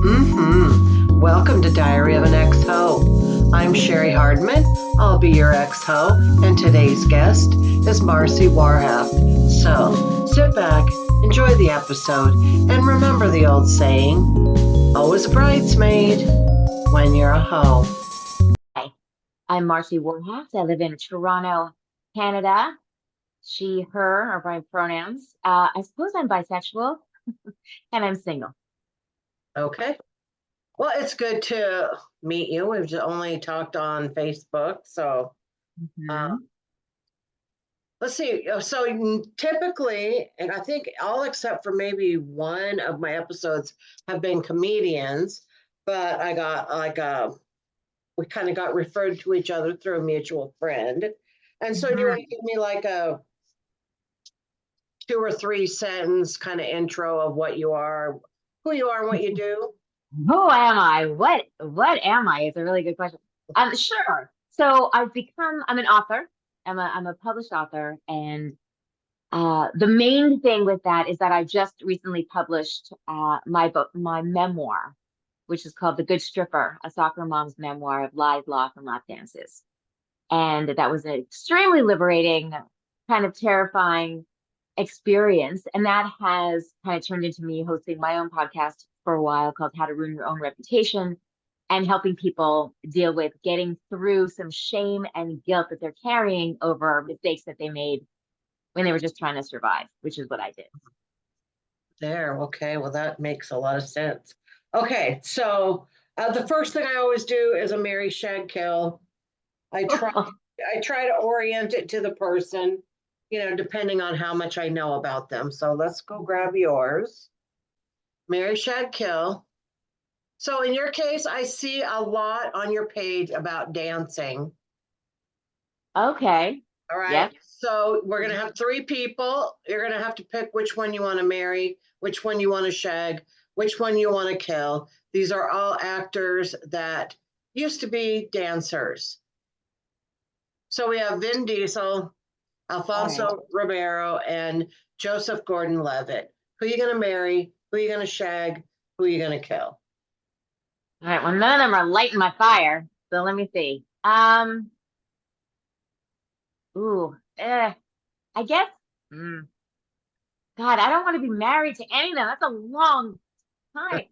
Welcome to Diary of an Ex-Ho. I'm Cheri Hardman. I'll be your ex-ho, and today's guest is Marci Warhaft. So, sit back, enjoy the episode, and remember the old saying, always a bridesmaid when you're a hoe. Hi, I'm Marci Warhaft. I live in Toronto, Canada. She, her are my pronouns. I suppose I'm bisexual and I'm single. Okay. Well, it's good to meet you. We've just only talked on Facebook, so Mhm. let's see. So typically, and I think all except for maybe one of my episodes have been comedians, but I got we kind of got referred to each other through a mutual friend. And so do you want to Mhm. give me like a 2 or 3 sentence kind of intro of what you are, who you are and what you do? Who am I? What am I? It's a really good question. Sure. So I'm an author. I'm a published author, and the main thing with that is that I just recently published my book, my memoir, which is called The Good Stripper, a soccer mom's memoir of lies, loss, and lap dances. And that was an extremely liberating, kind of terrifying experience. And that has kind of turned into me hosting my own podcast for a while called How to Ruin Your Own Reputation and helping people deal with getting through some shame and guilt that they're carrying over mistakes that they made when they were just trying to survive, which is what I did. There. Okay. Well, that makes a lot of sense. Okay. So the first thing I always do is a Mary Shag Kill. I try I try to orient it to the person, depending on how much I know about them. So let's go grab yours. Mary Shad Kill. So in your case, I see a lot on your page about dancing. Okay. All right. Yes. So we're gonna have 3 people. You're gonna have to pick which one you want to marry, which one you want to shag, which one you want to kill. These are all actors that used to be dancers. So we have Vin Diesel, All right. Alfonso Ribeiro, and Joseph Gordon-Levitt. Who are you going to marry? Who are you going to shag? Who are you going to kill? All right. Well, none of them are lighting my fire. So let me see. Ooh, I guess. mm, God, I don't want to be married to any of them. That's a long time.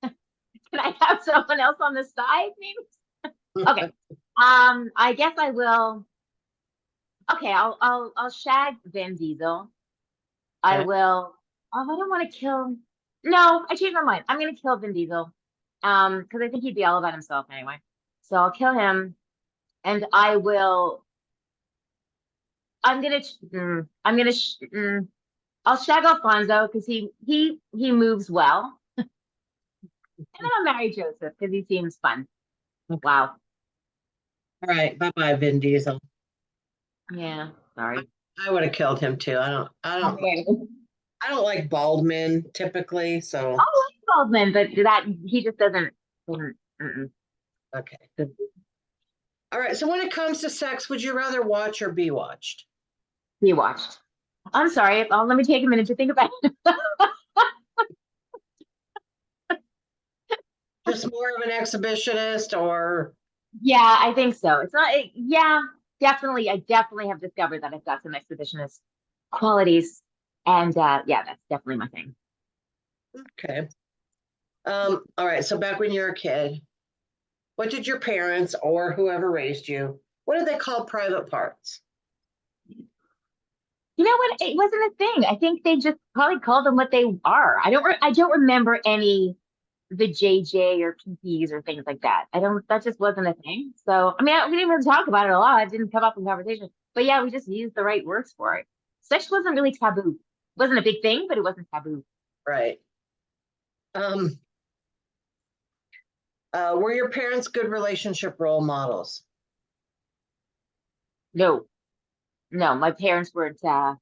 Can I have someone else on the side, maybe? Okay. I guess I will. Okay, I'll shag Vin Diesel. I Okay. will. Oh, I don't want to kill. No, I changed my mind. I'm gonna kill Vin Diesel. Because I think he'd be all about himself anyway. So I'll kill him, and I will. I'm gonna. I'm gonna. I'll shag Alfonso because he moves well, and then I'll marry Joseph because he seems fun. Okay. Wow. All right. Bye bye, Vin Diesel. Yeah. Sorry. I would have killed him too. Okay. I don't like bald men typically. So Oh, like Baldwin, but that he just doesn't. okay. All right. So when it comes to sex, would you rather watch or be watched? He watched. I'm sorry. Let me take a minute to think about it. Just more of an exhibitionist, or Yeah, I think so. It's not. Yeah, definitely. I definitely have discovered that I've got some exhibitionist qualities, and yeah, that's definitely my thing. okay. All right. So back when you were a kid, what did your parents or whoever raised you, what did they call private parts? You know what? It wasn't a thing. I think they just probably called them what they are. I don't remember any the JJ or PPs or things like that. I don't. That just wasn't a thing. So I mean, we didn't even talk about it a lot. It didn't come up in conversation. But yeah, we just used the right words for it. Sex wasn't really taboo. It wasn't a big thing, but it wasn't taboo. Right. Um, were your parents good relationship role models? No, no. My parents weren't. Well,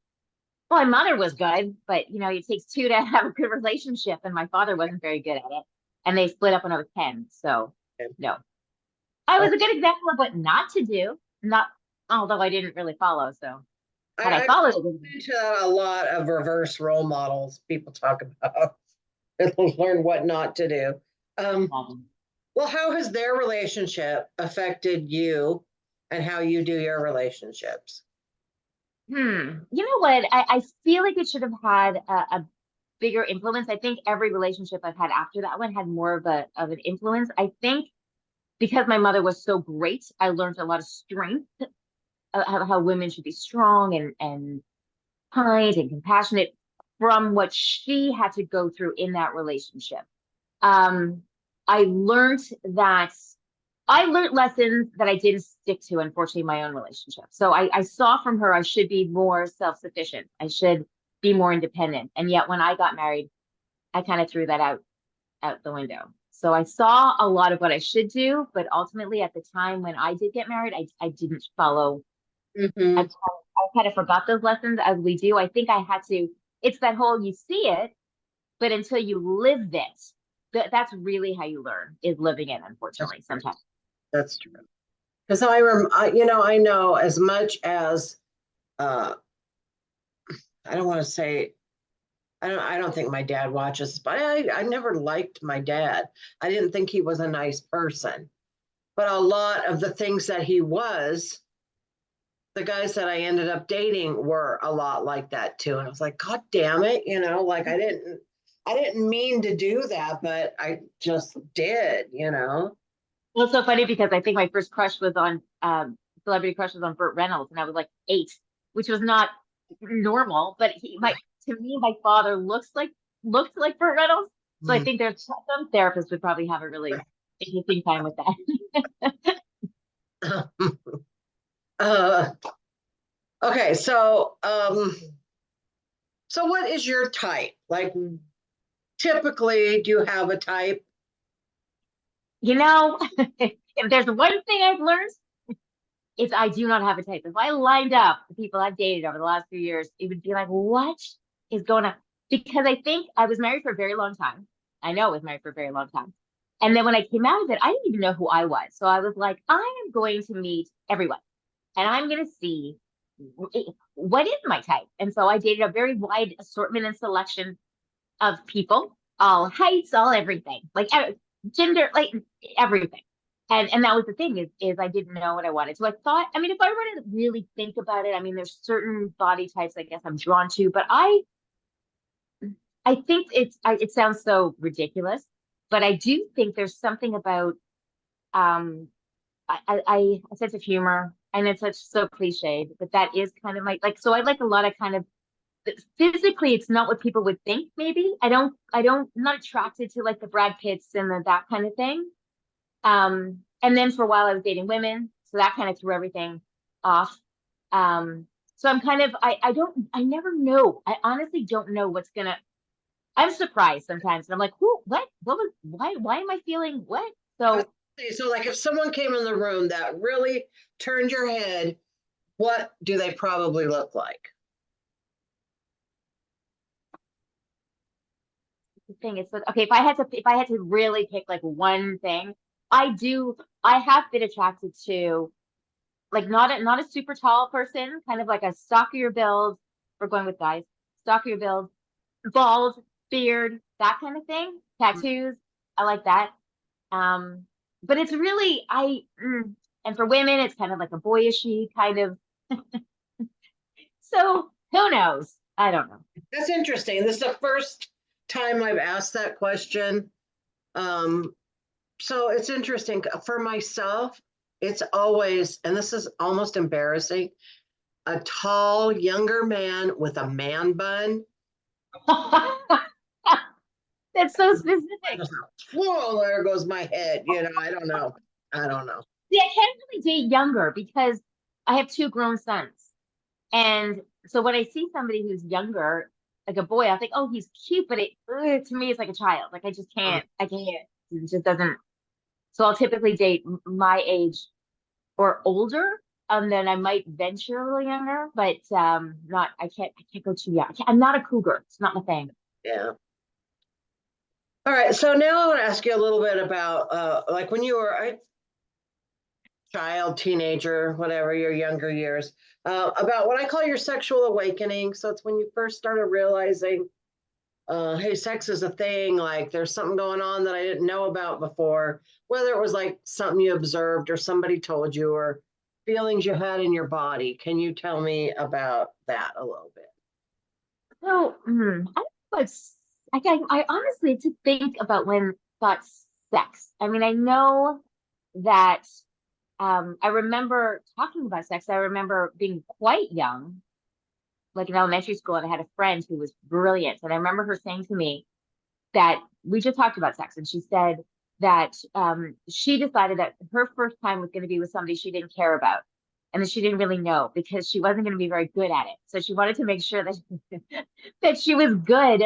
my mother was good, but it takes two to have a good relationship, and my father wasn't very good at it. And they split up when I was 10. So no. I was a good example of what not to do. Not although I didn't really follow. So had I I followed it, into a lot of reverse role models people talk about. learn what not to do. Um, Well, how has their relationship affected you and how you do your relationships? You know what? I feel like it should have had a bigger influence. I think every relationship I've had after that one had more of an influence. I think because my mother was so great, I learned a lot of strength, how women should be strong and kind and compassionate from what she had to go through in that relationship. Um, I learned that I learned lessons that I didn't stick to, unfortunately, in my own relationship. So I saw from her I should be more self-sufficient. I should be more independent. And yet when I got married, I kind of threw that out the window. So I saw a lot of what I should do, but ultimately at the time when I did get married, I didn't follow. I, Mm-hmm. I kind of forgot those lessons as we do. I think I had to, it's that whole you see it, but until you live it, that's really how you learn is living it, That's unfortunately, true. sometimes. That's true. Because I know as much as uh, I don't want to say I don't think my dad watches, but I never liked my dad. I didn't think he was a nice person. But a lot of the things that he was, the guys that I ended up dating were a lot like that too. And I was like, God damn it, like I didn't mean to do that, but I just did, Well, it's so funny because I think my first crush was on celebrity crush was on Burt Reynolds, and I was like 8, which was not normal. But to me, my father looked like Burt Reynolds. So I Mm. think there's some therapists would probably have a really interesting time with that. uh, okay, so what is your type? Like typically, do you have a type? You know, if there's one thing I've learned, it's I do not have a type. If I lined up the people I've dated over the last few years, it would be like, what is going on? Because I think I was married for a very long time. I know I was married for a very long time. And then when I came out of it, I didn't even know who I was. So I was like, I am going to meet everyone and I'm going to see what is my type. And so I dated a very wide assortment and selection of people, all heights, all everything, like gender, like everything. And that was the thing is I didn't know what I wanted. So I thought, I mean, if I were to really think about it, I mean, there's certain body types I guess I'm drawn to, but I think it sounds so ridiculous, but I do think there's something about um a sense of humor, and it's such so cliched, but that is kind of my like. So I like a lot of kind of physically it's not what people would think. Maybe I'm not attracted to like the Brad Pitts and that kind of thing. And then for a while I was dating women, so that kind of threw everything off. um so I'm kind of I never know, I honestly don't know what's gonna. I'm surprised sometimes and I'm like, who, what was, why am I feeling what? So So, like, if someone came in the room that really turned your head, what do they probably look like? the thing is, okay, if I had to really pick like one thing, I have been attracted to like not a super tall person, kind of like a stockier build. We're going with guys, stockier build, bald, beard, that kind of thing. Tattoos, I like that. Um, but it's really and for women, it's kind of like a boyishy kind of. So who knows? I don't know. That's interesting. This is the first time I've asked that question. Um, so it's interesting for myself. It's always, and this is almost embarrassing, a tall younger man with a man bun. That's so specific. Whoa, there goes my head. I don't know. I don't know. See, I can't really date younger because I have 2 grown sons. And so when I see somebody who's younger, like a boy, I think, oh, he's cute, but to me, it's like a child. Like I just can't, I can't, it just doesn't. So I'll typically date my age or older. Then I might venture a little younger, but not, I can't go too young. I'm not a cougar. It's not my thing. Yeah. All right. So now I want to ask you a little bit about like when you were a child, teenager, whatever, your younger years, about what I call your sexual awakening. So it's when you first started realizing, hey, sex is a thing, like there's something going on that I didn't know about before, whether it was like something you observed or somebody told you or feelings you had in your body. Can you tell me about that a little bit? So, I don't know what's, I honestly to think about when thought sex. I mean, I know that I remember talking about sex. I remember being quite young, like in elementary school, and I had a friend who was brilliant. And I remember her saying to me that we just talked about sex, and she said that she decided that her first time was going to be with somebody she didn't care about. And that she didn't really know because she wasn't going to be very good at it. So she wanted to make sure that that she was good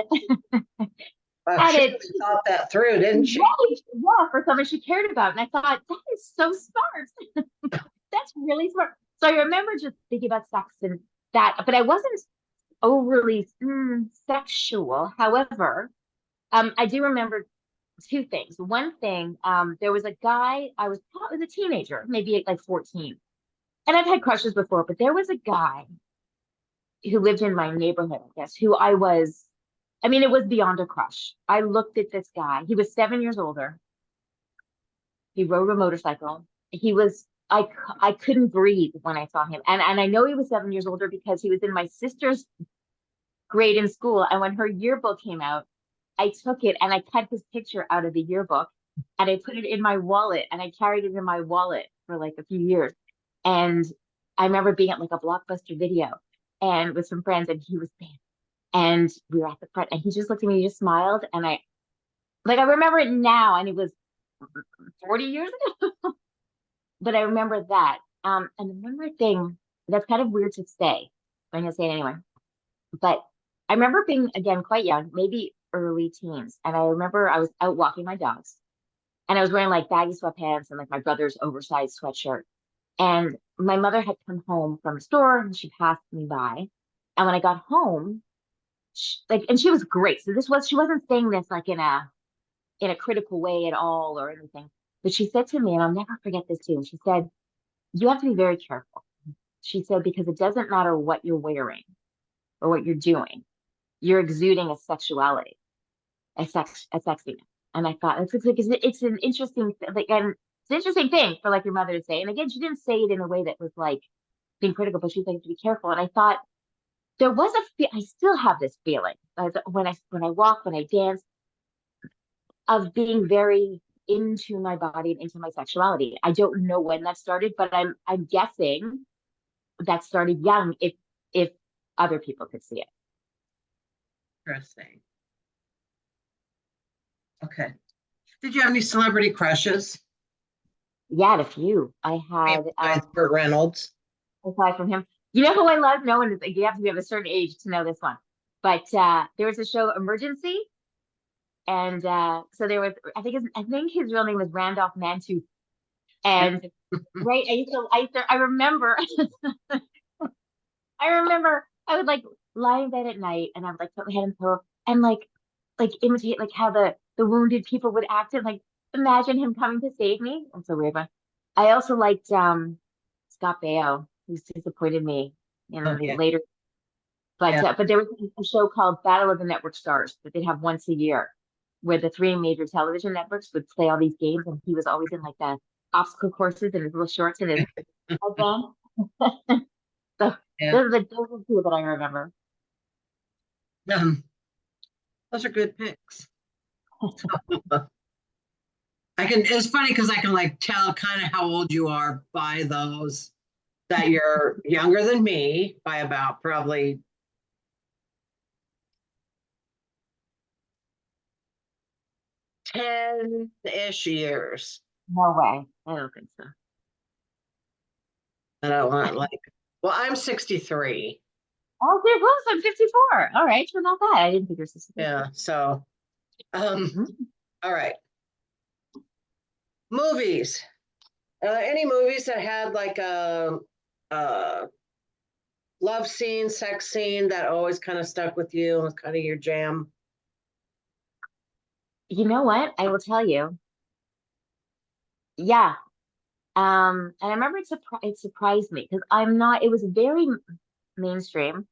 Wow, at she it. really thought that through, didn't she? Right, yeah, for something she cared about. And I thought, that is so smart. That's really smart. So I remember just thinking about sex and that, but I wasn't overly sexual. However, I do remember two things. One thing, there was a guy, I was a teenager, maybe like 14. And I've had crushes before, but there was a guy who lived in my neighborhood, I guess, who I mean, it was beyond a crush. I looked at this guy. He was 7 years older. He rode a motorcycle. I couldn't breathe when I saw him. And I know he was 7 years older because he was in my sister's grade in school. And when her yearbook came out, I took it and I cut his picture out of the yearbook and I put it in my wallet and I carried it in my wallet for like a few years. And I remember being at like a Blockbuster Video and with some friends and he was there and we were at the front and he just looked at me, he just smiled and I remember it now and it was 40 years ago, but I remember that. And the remember thing that's kind of weird to say, but I'm gonna say it anyway. But I remember being again quite young, maybe early teens, and I remember I was out walking my dogs, and I was wearing like baggy sweatpants and like my brother's oversized sweatshirt. And my mother had come home from the store, and she passed me by. And when I got home, and she was great. So she wasn't saying this like in a critical way at all or anything. But she said to me, and I'll never forget this too. She said, "You have to be very careful." She said because it doesn't matter what you're wearing or what you're doing, you're exuding a sexuality, a sexiness. And I thought it's an interesting like and it's an interesting thing for like your mother to say. And again, she didn't say it in a way that was like being critical, but she was like to be careful. And I thought there was I still have this feeling when I walk, when I dance, of being very into my body and into my sexuality. I don't know when that started, but I'm guessing that started young if other people could see it. Interesting. Okay. Did you have any celebrity crushes? Yeah, I had a few. I had Besides Burt Reynolds. aside from him. You know who I love? No one is like you have to be of a certain age to know this one. But there was a show Emergency, and so there was I think his real name was Randolph Mantooth. And right, I remember I remember I would like lie in bed at night and I would like put my head in the pillow and like imitate like how the wounded people would act and like imagine him coming to save me. That's so weird, but I also liked Scott Baio, who's disappointed me in Oh, the yeah. later. Yeah. But there was a show called Battle of the Network Stars that they'd have once a year, where the three major television networks would play all these games, and he was always in like the obstacle courses and his little shorts and his headband. So Yeah. those are two that I remember. Um, those are good picks. It's funny because I can like tell kind of how old you are by those, that you're younger than me by about probably 10-ish years. No way. I don't think so. And I want like, well, I'm 63. Oh, okay, close. I'm 54. All right, you're not bad. I didn't think you were 63. Yeah. So, Mhm. all right. Movies. Any movies that had like a love scene, sex scene that always kind of stuck with you and was kind of your jam? You know what? I will tell you. Yeah. And I remember it surprised me because I'm not, it was very mainstream.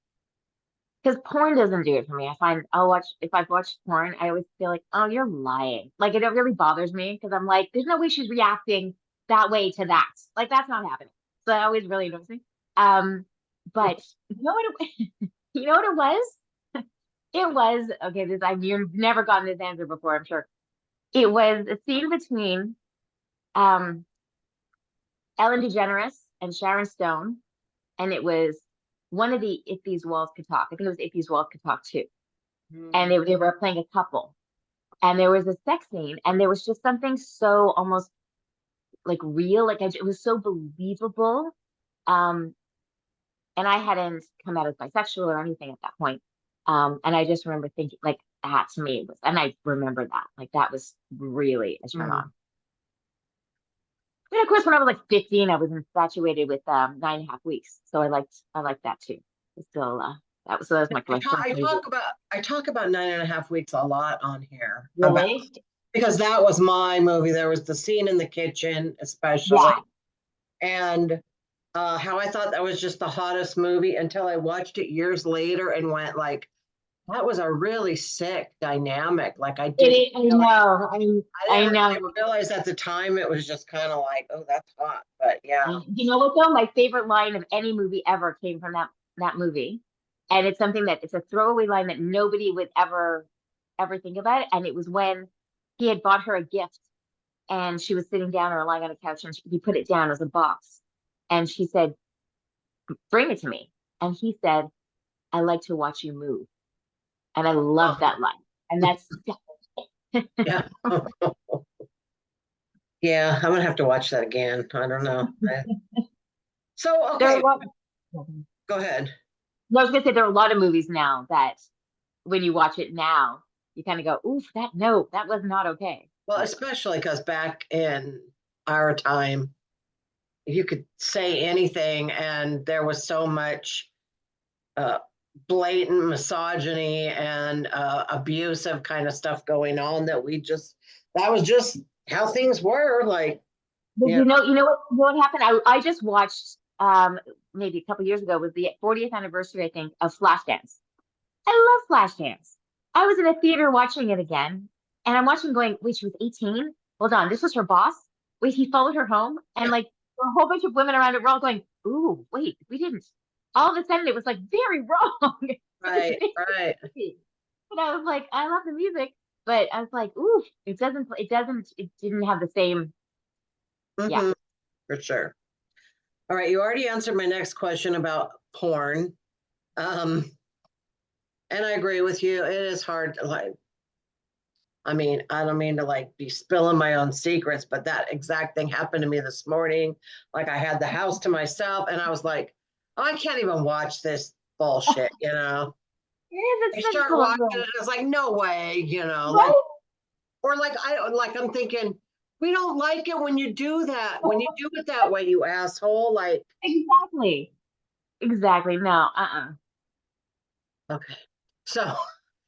because porn doesn't do it for me. I find I'll watch if I've watched porn, I always feel like, oh, you're lying. Like it really bothers me because I'm like, there's no way she's reacting that way to that. Like that's not happening. So that always really annoys me. But you know what you know what it was? It was okay, this you've never gotten this answer before, I'm sure. It was a scene between um Ellen DeGeneres and Sharon Stone, and it was one of the If These Walls Could Talk. I think it was If These Walls Could Talk too. And they were playing a couple, and there was a sex scene, and there was just something so almost like real, like it was so believable. Um, and I hadn't come out as bisexual or anything at that point. And I just remember thinking, like, that to me was, and I remember that, like, that was really a turn on. And of course, when I was like 15, I was infatuated with 9.5 Weeks, so I liked that too. It's still that was my first movie. I talk about 9.5 Weeks a lot on here about, Really? because that was my movie. There was the scene in the kitchen, especially, Yeah. and how I thought that was just the hottest movie until I watched it years later and went like, that was a really sick dynamic. Like I didn't I know. I really know. realize at the time it was just kind of like, oh, that's hot. But yeah. You know what though? My favorite line of any movie ever came from that movie, and it's something that it's a throwaway line that nobody would ever think about. And it was when he had bought her a gift, and she was sitting down or lying on a couch, and he put it down as a box, and she said, "Bring it to me." And he said, "I like to watch you move," and I love Oh, that line. And that's yeah. Yeah, I'm gonna have to watch that again. I don't know. So there are okay, a lot. go ahead. I was gonna say there are a lot of movies now that when you watch it now, you kind of go, "Oof, that was not okay." Well, But especially because back in our time, you could say anything, and there was so much uh, blatant misogyny and abusive kind of stuff going on that that was just how things were. Like, but yeah, what happened? I just watched maybe a couple years ago was the 40th anniversary, I think, of Flashdance. I love Flashdance. I was in a theater watching it again, and I'm watching going, wait, she was 18? Hold on, this was her boss? Wait, he followed her home? And like a whole bunch of women around it were all going, ooh, wait, we didn't. All of a sudden it was like very wrong. It was right, very right. creepy. But I was like, I love the music, but I was like, ooh, it didn't have the same, yeah. Hmm, for sure. All right, you already answered my next question about porn. Um, and I agree with you. It is hard to like, I mean, I don't mean to like be spilling my own secrets, but that exact thing happened to me this morning. Like I had the house to myself and I was like, oh, I can't even watch this bullshit, you know. Yeah, I that's such start watching it, bullshit. and it's like, no way, you know, like, Right? or like I'm thinking, we don't like it when you do that. When you do it that way, you asshole. Like, Exactly. Exactly. No, okay. So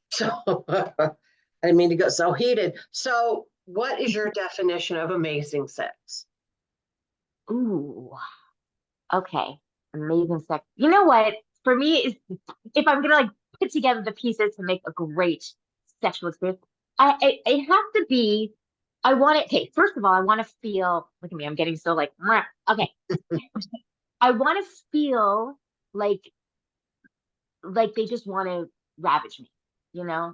so I didn't mean to go so heated. So what is your definition of amazing sex? Ooh. Okay. Amazing sex. You know what? For me, is if I'm gonna like put together the pieces to make a great sexual experience, it has to be. I want it. Okay, first of all, I want to feel. Look at me. I'm getting so like. Mwah. Okay, I want to feel like they just want to ravage me.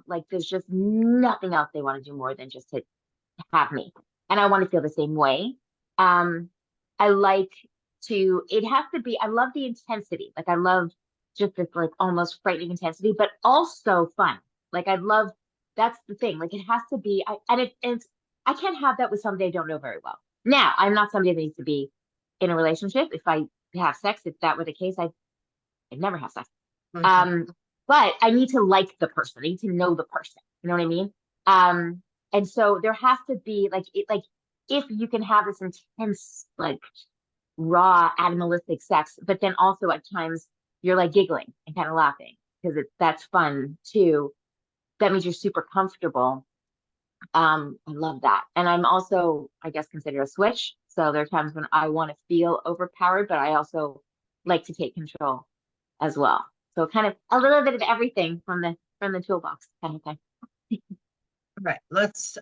Like there's just nothing else they want to do more than just to have me, and I want to feel the same way. Um, I like it has to be, I love the intensity. Like I love just this like almost frightening intensity, but also fun. Like I love, that's the thing. Like it has to be, I can't have that with somebody I don't know very well. Now, I'm not somebody that needs to be in a relationship. If I have sex, if that were the case, I'd never have sex. Mhm. Um, but I need to like the person. I need to know the person. You know what I mean? And so there has to be like if you can have this intense, like raw animalistic sex, but then also at times you're like giggling and kind of laughing because that's fun too. That means you're super comfortable. I love that. And I'm also, I guess, considered a switch. So there are times when I want to feel overpowered, but I also like to take control as well. So kind of a little bit of everything from the toolbox kind of thing. All right, let's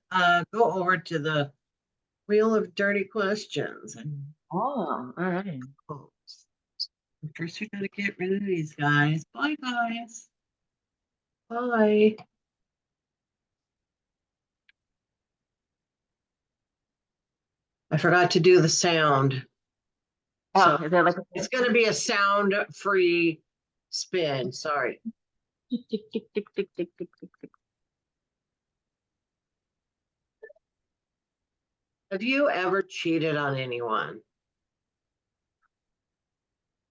go over to the wheel of dirty questions. And Oh, all right. first, we gotta get rid of these guys. Bye, guys. Bye. I forgot to do the sound. Oh, So is there like it's going to be a sound-free spin. Sorry. tick, tick, tick, tick, tick, tick, tick, tick, tick. Have you ever cheated on anyone?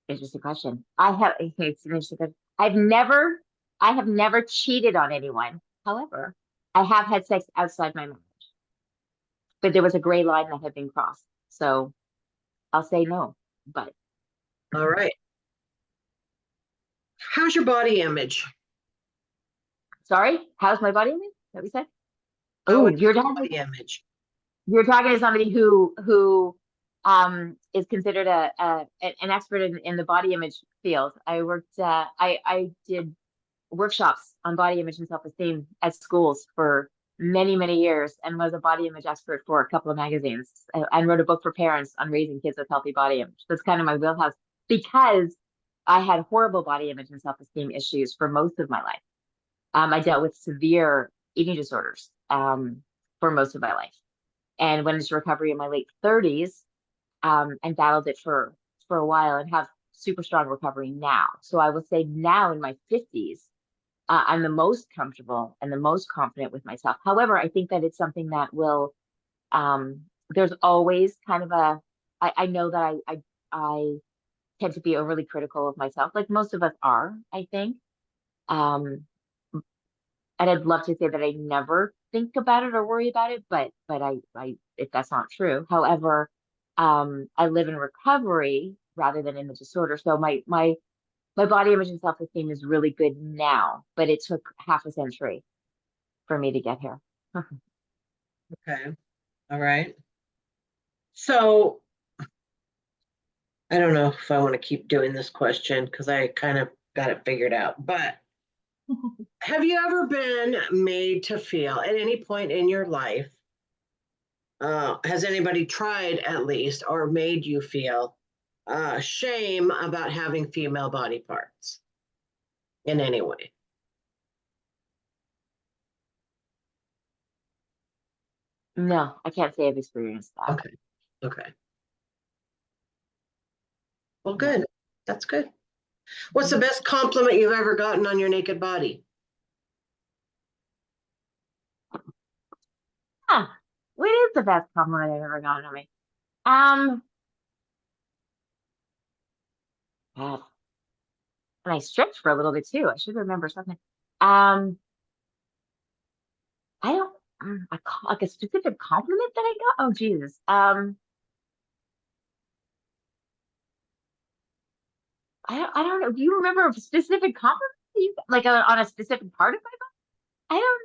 Interesting question. It's an interesting question. I have never cheated on anyone. However, I have had sex outside my marriage, but there was a gray line that had been crossed. So I'll say no, but All right. How's your body image? sorry, how's my body image? What we said? How Oh, is your body image? you're talking to somebody who is considered an expert in the body image field. I did workshops on body image and self-esteem at schools for many years and was a body image expert for a couple of magazines and wrote a book for parents on raising kids with healthy body image. That's kind of my wheelhouse because I had horrible body image and self-esteem issues for most of my life. I dealt with severe eating disorders for most of my life and went into recovery in my late 30s and battled it for a while and have super strong recovery now. So I will say now in my 50s, I'm the most comfortable and the most confident with myself. However, I think that it's something that will, there's always kind of I know that I tend to be overly critical of myself, like most of us are, I think. Um, and I'd love to say that I never think about it or worry about it, but if that's not true. However, I live in recovery rather than in the disorder. So my body image and self-esteem is really good now, but it took half a century for me to get here. Okay. All right. So I don't know if I want to keep doing this question because I kind of got it figured out. But have you ever been made to feel at any point in your life? Has anybody tried at least or made you feel shame about having female body parts in any way? No, I can't say I've experienced that. Okay. Okay. Well, No. good. That's good. What's the best compliment you've ever gotten on your naked body? Huh. What is the best compliment I've ever gotten on me? Um, God. And I stripped for a little bit too. I should remember something. Um, I don't like a specific compliment that I got. Oh Jesus. I don't know. Do you remember a specific compliment that you like on a specific part of my body? I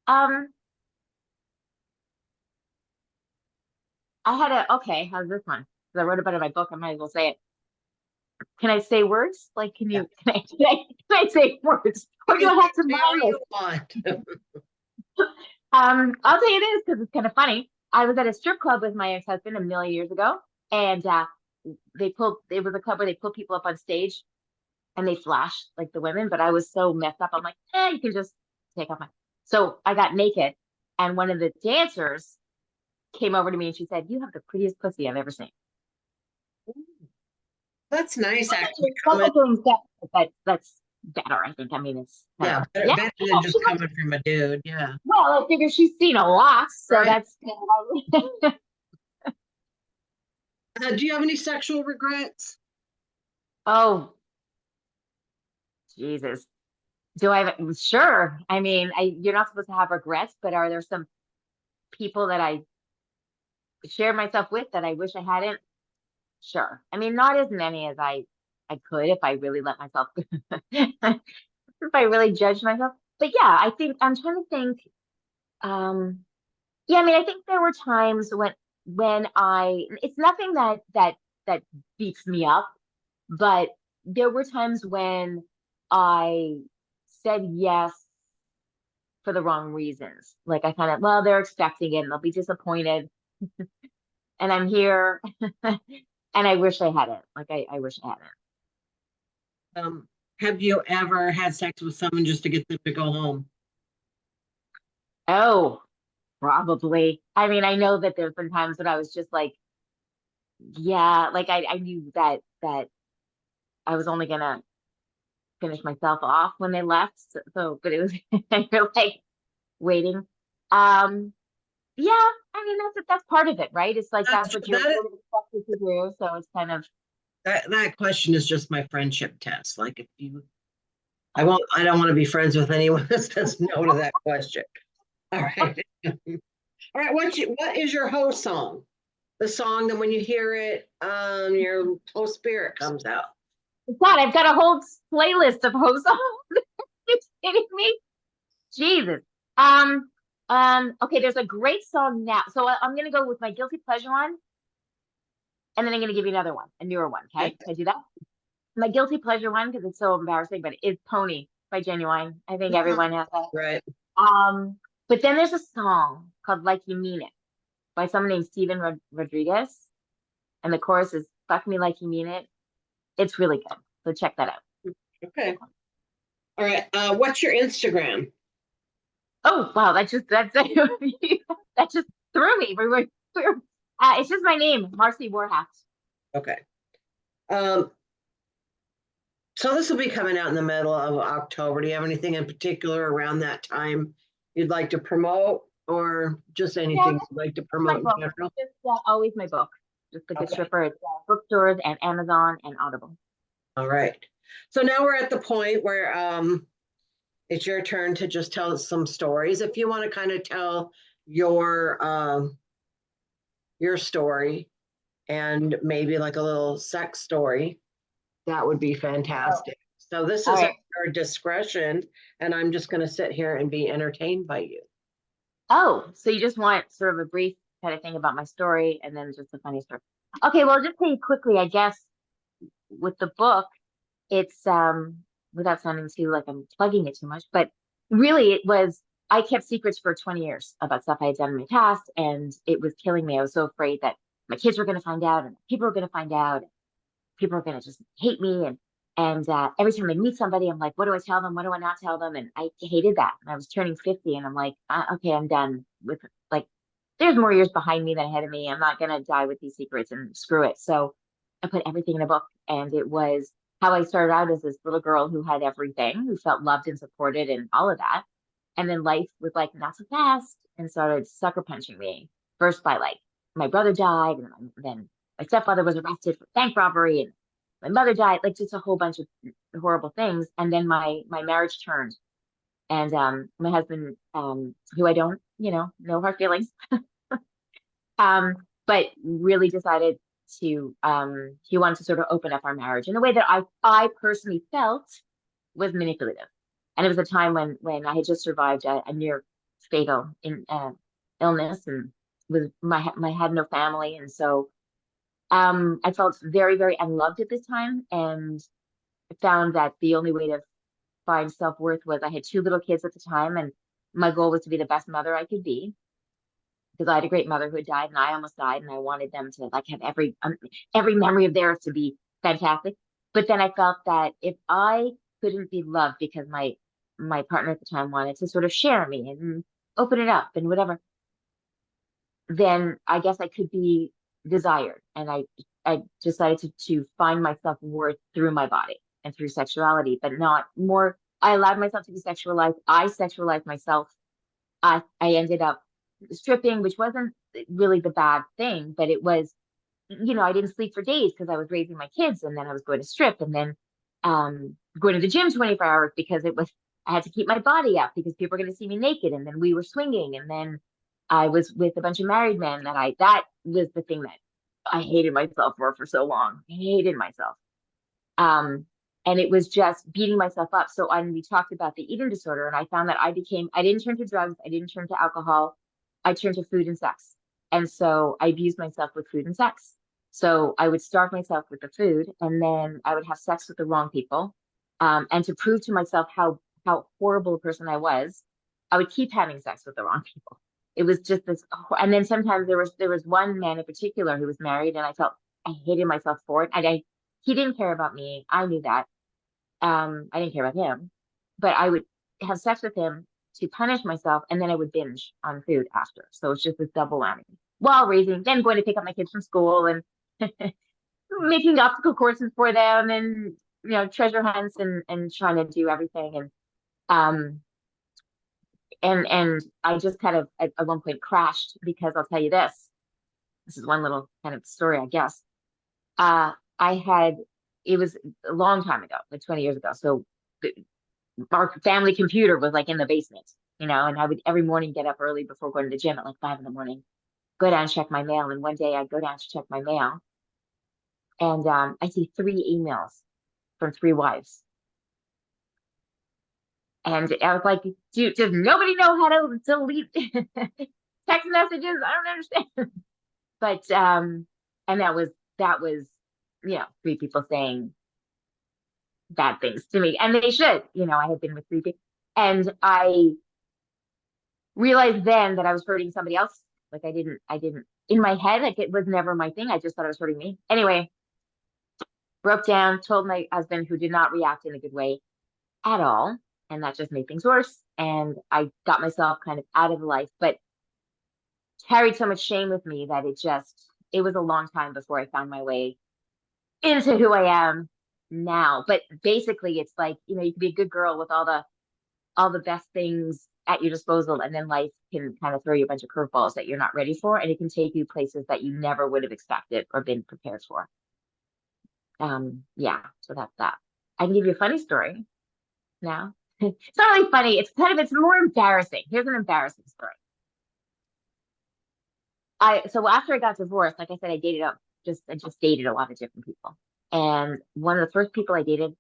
don't. I had a okay. How's this one? 'Cause I wrote about it in my book. I might as well say it. Can I say words? Like, can Yeah. you? Can I say words? Or You do can I say have to whatever mind you want. I'll tell you this because it's kind of funny. I was at a strip club with my ex-husband a million years ago, and it was a club where they pulled people up on stage and they flashed like the women, but I was so messed up. I'm like, you can just take off my. So I got naked, and one of the dancers came over to me and she said, "You have the prettiest pussy I've ever seen." That's nice, actually. That's Coming, a thing that's better. I think. I mean, it's kind of yeah, better, yeah. better than just coming from a dude. Yeah. Well, I figure she's seen a lot, so Right. that's. Do you have any sexual regrets? Oh, Jesus. Do I have, sure. I mean, you're not supposed to have regrets, but are there some people that I shared myself with that I wish I hadn't? Sure. I mean, not as many as I could if I really let myself, if I really judged myself. But yeah, I think I'm trying to think. Um, yeah, I mean, I think there were times when it's nothing that beats me up, but there were times when I said yes for the wrong reasons. Like I kind of, well, they're expecting it and they'll be disappointed. And I'm here and I wish I hadn't. Like I wish I hadn't. Um, have you ever had sex with someone just to get them to go home? Oh, probably. I mean, I know that there's been times when I was just like, yeah, like I knew that I was only gonna finish myself off when they left. But it was you're like waiting. Um, yeah, I mean that's part of it, right? It's like that's what you're That sort of expected to do. So it's kind of that question is just my friendship test. Like if you, I don't want to be friends with anyone that says no to that question. All right. All right. What is your whole song? The song that when you hear it, your whole spirit comes out. God, I've got a whole playlist of hoes. You kidding me? Jesus. Um, okay, there's a great song now. So I'm gonna go with my guilty pleasure one, and then I'm gonna give you another one, a newer one. Okay, Okay. can I do that? My guilty pleasure one, because it's so embarrassing, but it's Pony by Genuine. I think everyone has that. Right. Um, but then there's a song called Like You Mean It by someone named Steven Rodriguez, and the chorus is "Fuck me like you mean it." It's really good. So check that out. Okay. All right. What's your Instagram? Oh wow, that just threw me. It's just my name, Marci Warhaft. Okay. Um, so this will be coming out in the middle of October. Do you have anything in particular around that time you'd like to promote, or just Yeah, anything you'd like to my promote in book. general? Just always my book. Just the Good Okay. Stripper. It's bookstores and Amazon and Audible. All right. So now we're at the point where it's your turn to just tell some stories. If you want to kind of tell your story and maybe like a little sex story, that would be Oh, fantastic. So this all is at right. your discretion, and I'm just going to sit here and be entertained by you. Oh, so you just want sort of a brief kind of thing about my story and then just a funny story. Okay, well, just say quickly, I guess with the book, it's without sounding too like I'm plugging it too much, but really it was I kept secrets for 20 years about stuff I had done in my past, and it was killing me. I was so afraid that my kids were going to find out, and people were going to find out, and people were going to just hate me, and every time I meet somebody, I'm like, what do I tell them? What do I not tell them? And I hated that. And I was turning 50, and I'm like, okay, I'm done with like. There's more years behind me than ahead of me. I'm not going to die with these secrets and screw it. So I put everything in a book, and it was how I started out as this little girl who had everything, who felt loved and supported and all of that. And then life was like, not so fast, and started sucker punching me. First by like, my brother died, and then my stepfather was arrested for bank robbery, and my mother died, like just a whole bunch of horrible things. And then my marriage turned. And my husband, who I don't, no hard feelings, um, but really decided to he wanted to sort of open up our marriage in a way that I personally felt was manipulative. And it was a time when I had just survived a near fatal illness and was my had no family, and so I felt very very unloved at this time, and found that the only way to find self-worth was I had two little kids at the time, and my goal was to be the best mother I could be because I had a great mother who had died and I almost died, and I wanted them to like have every memory of theirs to be fantastic. But then I felt that if I couldn't be loved because my partner at the time wanted to sort of share me and open it up and whatever, then I guess I could be desired. And I decided to find my self worth through my body and through sexuality, but not more. I allowed myself to be sexualized. I sexualized myself. I ended up stripping, which wasn't really the bad thing, but it was, I didn't sleep for days because I was raising my kids, and then I was going to strip, and then going to the gym 24 hours because I had to keep my body up because people were going to see me naked, and then we were swinging, and then I was with a bunch of married men that was the thing that I hated myself for so long. I hated myself. Um, and it was just beating myself up. So we talked about the eating disorder, and I found that I didn't turn to drugs, I didn't turn to alcohol, I turned to food and sex. And so I abused myself with food and sex. So I would starve myself with the food, and then I would have sex with the wrong people. And to prove to myself how horrible a person I was, I would keep having sex with the wrong people. It was just this, and then sometimes there was one man in particular who was married, and I felt I hated myself for it. He didn't care about me. I knew that. I didn't care about him, but I would have sex with him to punish myself, and then I would binge on food after. So it's just this double whammy while raising, then going to pick up my kids from school and making obstacle courses for them, and treasure hunts, and trying to do everything. Um and I just kind of at one point crashed, because I'll tell you this. This is one little kind of story, I guess. I had It was a long time ago, like 20 years ago. So our family computer was like in the basement, and I would every morning get up early before going to the gym at like 5 in the morning, go down and check my mail. And one day I go down to check my mail, and I see 3 emails from 3 wives. And I was like, does nobody know how to delete text messages? I don't understand. But and that was 3 people saying bad things to me, and they should. I had been with 3 people, and I realized then that I was hurting somebody else. Like I didn't in my head, like it was never my thing. I just thought I was hurting me. Anyway, broke down, told my husband, who did not react in a good way at all, and that just made things worse. And I got myself kind of out of life, but carried so much shame with me that it was a long time before I found my way into who I am now. But basically, it's like, you can be a good girl with all the best things at your disposal, and then life can kind of throw you a bunch of curveballs that you're not ready for, and it can take you places that you never would have expected or been prepared for. Yeah, so that's that. I can give you a funny story now. It's not really funny. It's more embarrassing. Here's an embarrassing story. So after I got divorced, like I said, I just dated a lot of different people. And one of the first people I dated,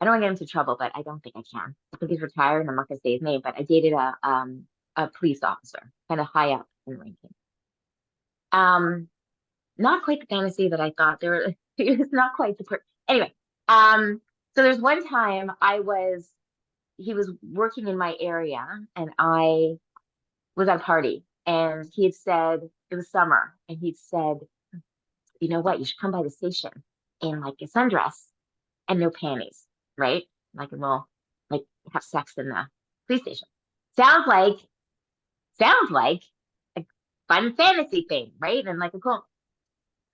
I don't want to get into trouble, but I don't think I can. I think he's retired, and I'm not gonna say his name, but I dated a police officer, kind of high up in ranking. Um, Not quite the fantasy that I thought there were. It was not quite the anyway. So there's one time he was working in my area, and I was at a party, and he had said, it was summer, and he'd said, you know what, you should come by the station in like a sundress and no panties, right? Like, and we'll like have sex in the police station. Sounds like sounds like a fun fantasy thing, right? And like a cool.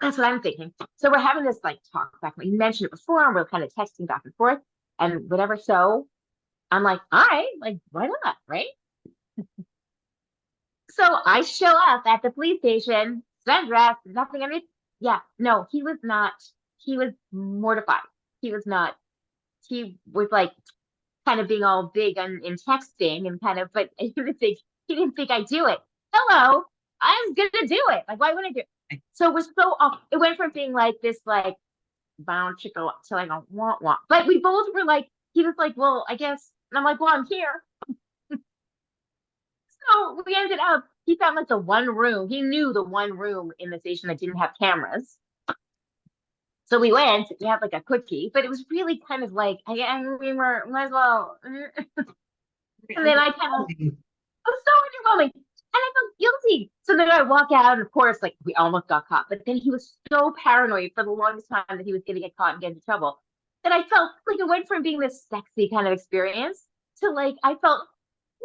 That's what I'm thinking. So we're having this like talk back. You mentioned it before, and we're kind of texting back and forth and whatever. So I'm like, all right, like why not, right? So I show up at the police station, sundress, nothing underneath. Yeah, no, he was not. He was mortified. He was not. He was like kind of being all big in texting, and kind of, but he didn't think I'd do it. Hello, I was gonna do it. Like, why wouldn't I do it? So it was so off. It went from being like this, like bound chicken to like a want. But we both were like, he was like, well, I guess, and I'm like, well, I'm here. So we ended up. He found like the one room. He knew the one room in the station that didn't have cameras. So we went. We had like a quickie, but it was really kind of like, we were might as well. And then I kind of, it was so overwhelming, and I felt guilty. So then I walk out, and of course, like we almost got caught. But then he was so paranoid for the longest time that he was going to get caught and get into trouble, that I felt like it went from being this sexy kind of experience to like I felt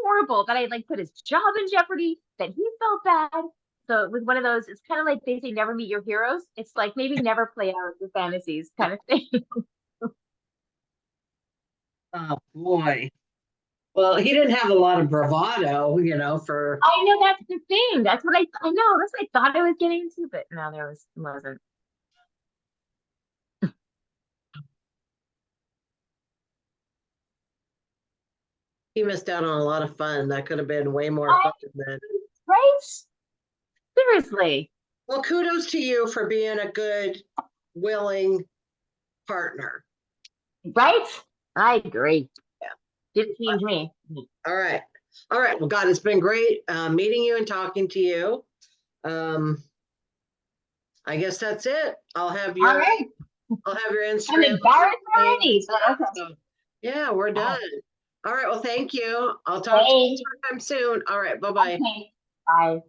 horrible that I like put his job in jeopardy, that he felt bad. So it was one of those. It's kind of like they say, never meet your heroes. It's like maybe never play out your fantasies, kind of thing. Oh boy. Well, he didn't have a lot of bravado, for. I know that's the thing. I know. That's what I thought I was getting into, but no, wasn't. He missed out on a lot of fun. That could have been way more fun than. Right? Seriously. Well, kudos to you for being a good, willing partner. Right? I agree. Yeah. Didn't change me. All right. All right. Well, God, it's been great meeting you and talking to you. I guess that's it. I'll have your All right. I'll have your I'm Instagram. embarrassed already. So okay. So Yeah, we're done. All right, well, thank you. I'll talk to you Okay. sometime soon. All right, bye-bye. Okay. Bye.